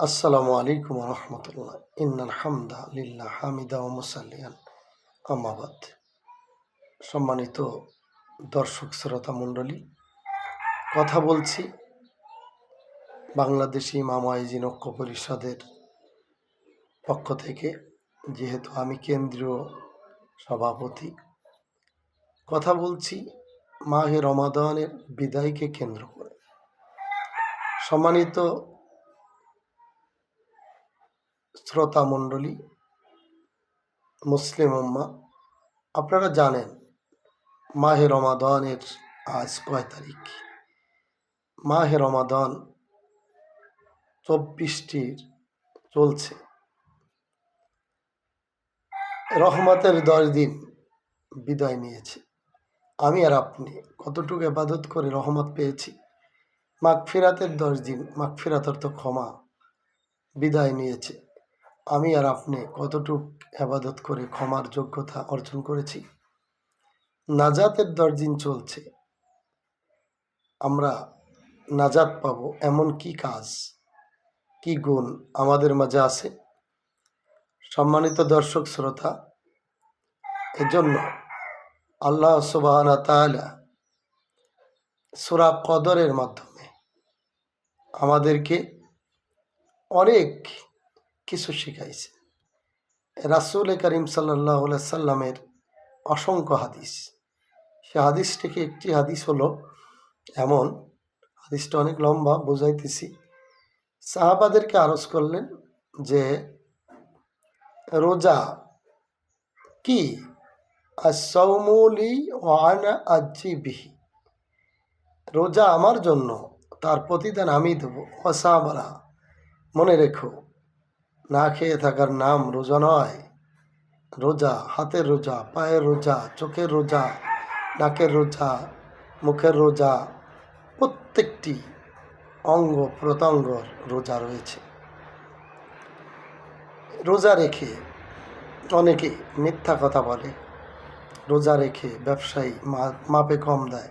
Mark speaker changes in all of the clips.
Speaker 1: আসসালামু আলাইকুম রহমতুল্লাহ। ইন্নাল হামদা লিল্লাহ হামিদা ও মুসাল্লিয়ান আম্মাবাদ। সম্মানিত দর্শক শ্রোতা মণ্ডলী, কথা বলছি বাংলাদেশি ইমাম ওয়াইজিন ঐক্য পরিষদের পক্ষ থেকে, যেহেতু আমি কেন্দ্রীয় সভাপতি। কথা বলছি মাহে রমাদানের বিদায়কে কেন্দ্র করে। সম্মানিত শ্রোতা মণ্ডলী, মুসলিম উম্মাহ, আপনারা জানেন মাহে রমাদানের আজ কয় তারিখ? মাহে রমাদান 24টির চলছে। রহমতের 10 দিন বিদায় নিয়েছে। আমি আর আপনি কতটুকু ইবাদত করে রহমত পেয়েছি? মাগফিরাতের 10 দিন, মাগফিরাত অর্থ ক্ষমা, বিদায় নিয়েছে। আমি আর আপনি কতটুকু ইবাদত করে ক্ষমার যোগ্যতা অর্জন করেছি? নাজাতের 10 দিন চলছে। আমরা নাজাত পাবো এমন কি কাজ, কি গুণ আমাদের মাঝে আছে? সম্মানিত দর্শক শ্রোতা, এজন্য আল্লাহ সুবহানাহু ওয়া তাআলা সূরা কদরের মাধ্যমে আমাদেরকে অনেক কিছু শিখাইছে। রাসূল করিম সাল্লাল্লাহু আলাইহি সাল্লামের অসংখ্য হাদিস। সে হাদিস থেকে একটি হাদিস হলো এমন, হাদিসটা অনেক লম্বা, বুঝাইতেছি। সাহাবাদেরকে আরজ করলেন যে রোজা কি? as-sawmu li wa ana ajzi bihi, রোজা আমার জন্য, তার প্রতিদান আমি দেবো। ওয়াসাবারা, মনে রেখো, না খেয়ে থাকার নাম রোজা নয়। রোজা হাতের রোজা, পায়ের রোজা, চোখের রোজা, নাকের রোজা, মুখের রোজা, প্রত্যেকটি অঙ্গ প্রত্যঙ্গর রোজা রয়েছে। রোজা রেখে অনেকে মিথ্যা কথা বলে, রোজা রেখে ব্যবসায়ী মাপে কম দেয়,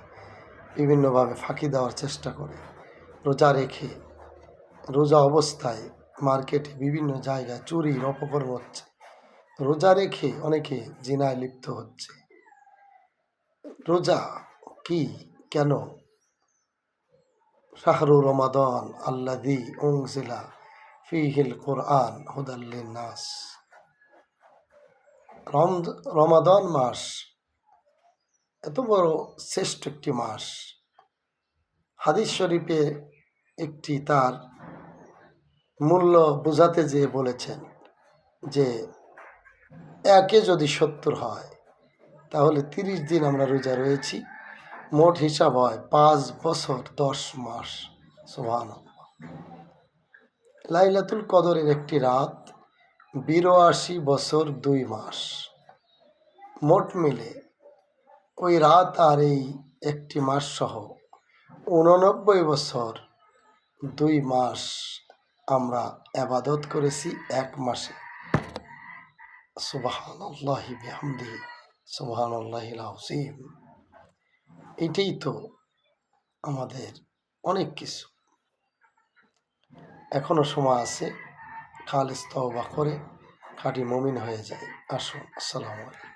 Speaker 1: বিভিন্নভাবে ফাঁকি দেওয়ার চেষ্টা করে। রোজা রেখে রোজা অবস্থায় মার্কেটে বিভিন্ন জায়গায় চুরির অপকর্ম হচ্ছে। রোজা রেখে অনেকে জিনায় লিপ্ত হচ্ছে। রোজা কি? কেন? শাহরু রমাদান আল্লাযী উনজিলা ফীহিল কুরআন হুদাল লিন-নাস। রমাদান মাস এত বড় শ্রেষ্ঠ একটি মাস। হাদিস শরীফে একটি তার মূল্য বোঝাতে যেয়ে বলেছেন যে একে যদি 70 হয়, তাহলে 30 দিন আমরা রোজা রয়েছি, মোট হিসাব হয় 5 বছর 10 মাস। সুবহানাল্লাহ। লাইলাতুল কদরের একটি রাত 82 বছর 2 মাস। মোট মিলে ওই রাত আর এই একটি মাস সহ 89 বছর 2 মাস আমরা ইবাদত করেছি এক মাসে। সুবহানাল্লাহি বিহামদিহি সুবহানাল্লাহিল আযীম। এটাই তো আমাদের অনেক কিছু। এখনো সময় আছে, খালিস তওবা করে খাঁটি মুমিন হয়ে যায়। আসুন। আসসালামু আলাইকুম।